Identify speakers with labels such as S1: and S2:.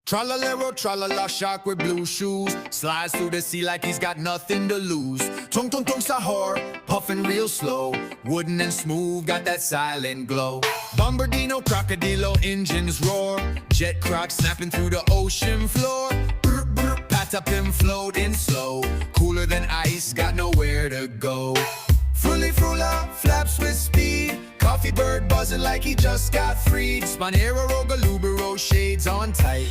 S1: Tralalero, tralala, shark with blue shoes slides through the sea like he's got nothing to lose. Tung tung tung sahur, puffing real slow, wooden and smooth, got that silent glow. Bombardino, crocodilo, engines roar, jet croc snapping through the ocean floor. Brr, brr, pat up him floating slow, cooler than ice, got nowhere to go. Fruli frula, flaps with speed, coffee bird buzzing like he just got freed. Spanero, Rogalubero, shades on tight.